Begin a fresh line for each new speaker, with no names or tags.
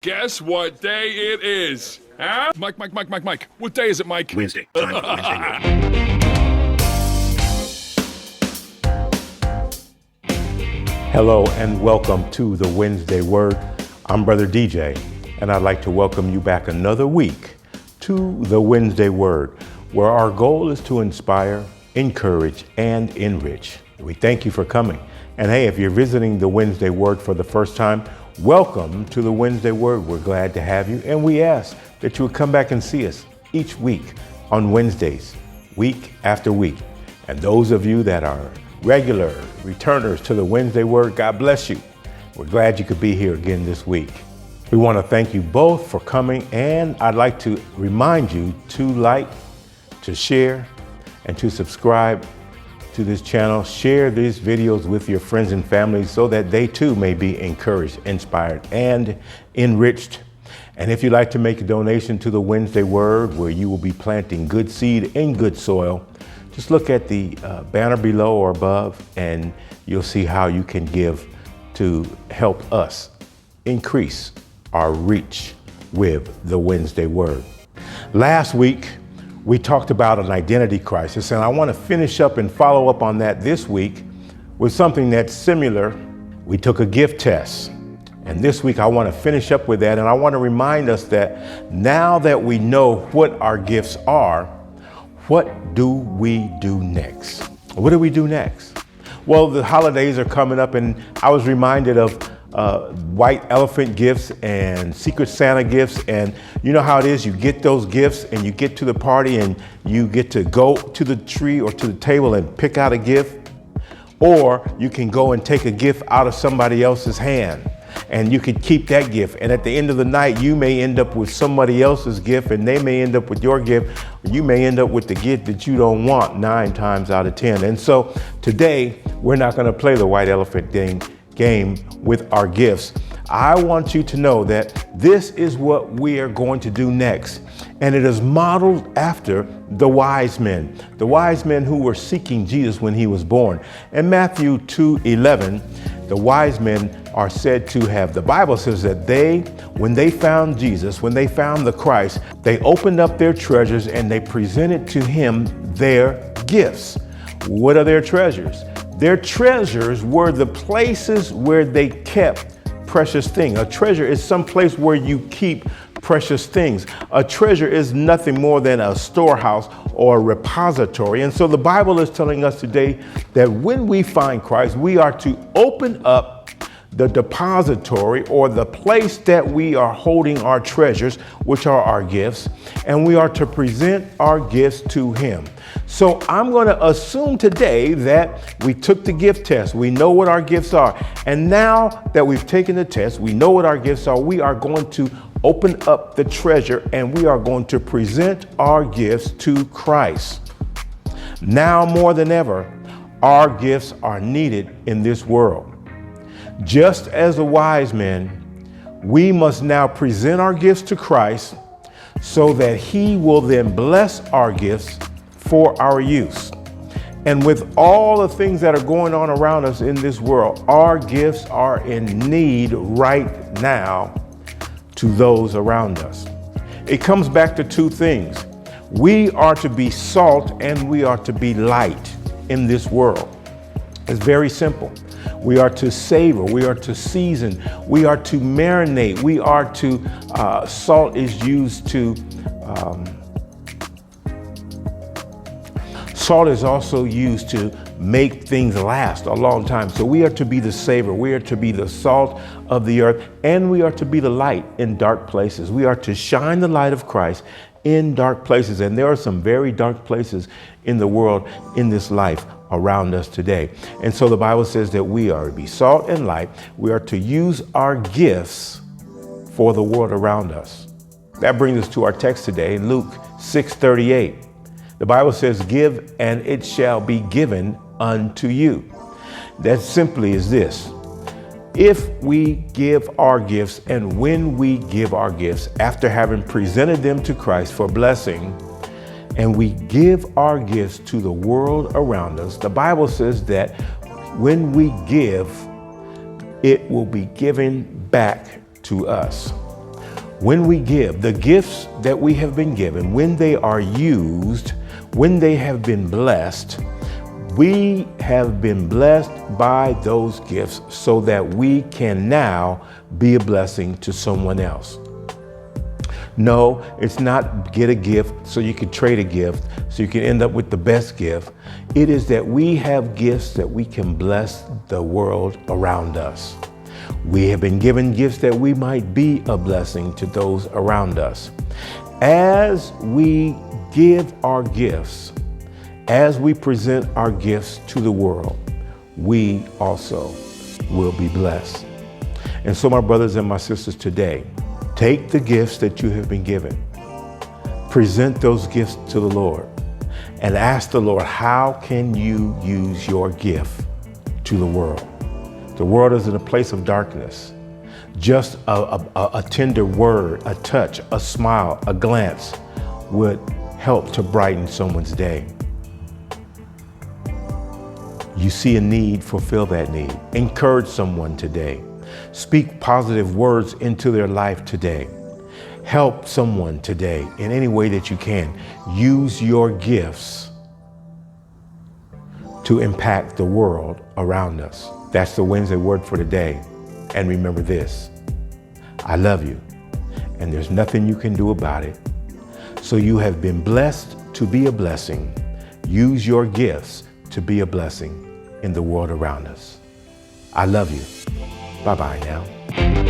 Guess what day it is? Huh? Mike. What day is it, Mike?
Wednesday. Time for Wednesday Word.
Hello and welcome to the Wednesday Word. I'm Brother DJ, and I'd like to welcome you back another week to the Wednesday Word, where our goal is to inspire, encourage, and enrich. We thank you for coming. And hey, if you're visiting the Wednesday Word for the first time, welcome to the Wednesday Word. We're glad to have you, and we ask that you would come back and see us each week on Wednesdays, week after week. And those of you that are regular returners to the Wednesday Word, God bless you. We're glad you could be here again this week. We want to thank you both for coming, and I'd like to remind you to like, to share, and to subscribe to this channel. Share these videos with your friends and family so that they too may be encouraged, inspired, and enriched. And if you'd like to make a donation to the Wednesday Word, where you will be planting good seed in good soil, just look at the banner below or above, and you'll see how you can give to help us increase our reach with the Wednesday Word. Last week, we talked about an identity crisis, and I want to finish up and follow up on that this week with something that's similar. We took a gift test, and this week I want to finish up with that, and I want to remind us that now that we know what our gifts are, what do we do next? What do we do next? Well, the holidays are coming up, and I was reminded of white elephant gifts and Secret Santa gifts. And you know how it is, you get those gifts and you get to the party and you get to go to the tree or to the table and pick out a gift, or you can go and take a gift out of somebody else's hand and you could keep that gift. And at the end of the night, you may end up with somebody else's gift and they may end up with your gift. You may end up with the gift that you don't want 9 times out of 10. And so today, we're not going to play the white elephant game with our gifts. I want you to know that this is what we are going to do next. And it is modeled after the wise men who were seeking Jesus when he was born. In Matthew 2:11, the wise men are said to have, the Bible says that when they found Jesus, when they found the Christ, they opened up their treasures and they presented to him their gifts. What are their treasures? Their treasures were the places where they kept precious things. A treasure is some place where you keep precious things. A treasure is nothing more than a storehouse or a repository. And so the Bible is telling us today that when we find Christ, we are to open up the depository, or the place that we are holding our treasures, which are our gifts, and we are to present our gifts to him. So I'm going to assume today that we took the gift test. We know what our gifts are. And now that we've taken the test, we know what our gifts are. We are going to open up the treasure and we are going to present our gifts to Christ. Now more than ever, our gifts are needed in this world. Just as the wise men, we must now present our gifts to Christ so that he will then bless our gifts for our use. And with all the things that are going on around us in this world, our gifts are in need right now to those around us. It comes back to 2 things. We are to be salt and we are to be light in this world. It's very simple. We are to savor, we are to season, we are to marinate, we are to, salt is used to, salt is also used to make things last a long time. So we are to be the savor, we are to be the salt of the earth, and we are to be the light in dark places. We are to shine the light of Christ in dark places. And there are some very dark places in the world, in this life around us today. And so the Bible says that we are to be salt and light. We are to use our gifts for the world around us. That brings us to our text today, Luke 6:38. The Bible says, "Give and it shall be given unto you." That simply is this. If we give our gifts, and when we give our gifts, after having presented them to Christ for blessing, and we give our gifts to the world around us, the Bible says that when we give, it will be given back to us. When we give, the gifts that we have been given, when they are used, when they have been blessed, we have been blessed by those gifts so that we can now be a blessing to someone else. No, it's not get a gift so you can trade a gift, so you can end up with the best gift. It is that we have gifts that we can bless the world around us. We have been given gifts that we might be a blessing to those around us. As we give our gifts, as we present our gifts to the world, we also will be blessed. And so, my brothers and my sisters, today, take the gifts that you have been given, present those gifts to the Lord, and ask the Lord, how can you use your gift to the world? The world is in a place of darkness. Just a tender word, a touch, a smile, a glance would help to brighten someone's day. You see a need, fulfill that need. Encourage someone today. Speak positive words into their life today. Help someone today in any way that you can. Use your gifts to impact the world around us. That's the Wednesday word for today. And remember this, I love you, and there's nothing you can do about it. So you have been blessed to be a blessing. Use your gifts to be a blessing in the world around us. I love you. Bye-bye now.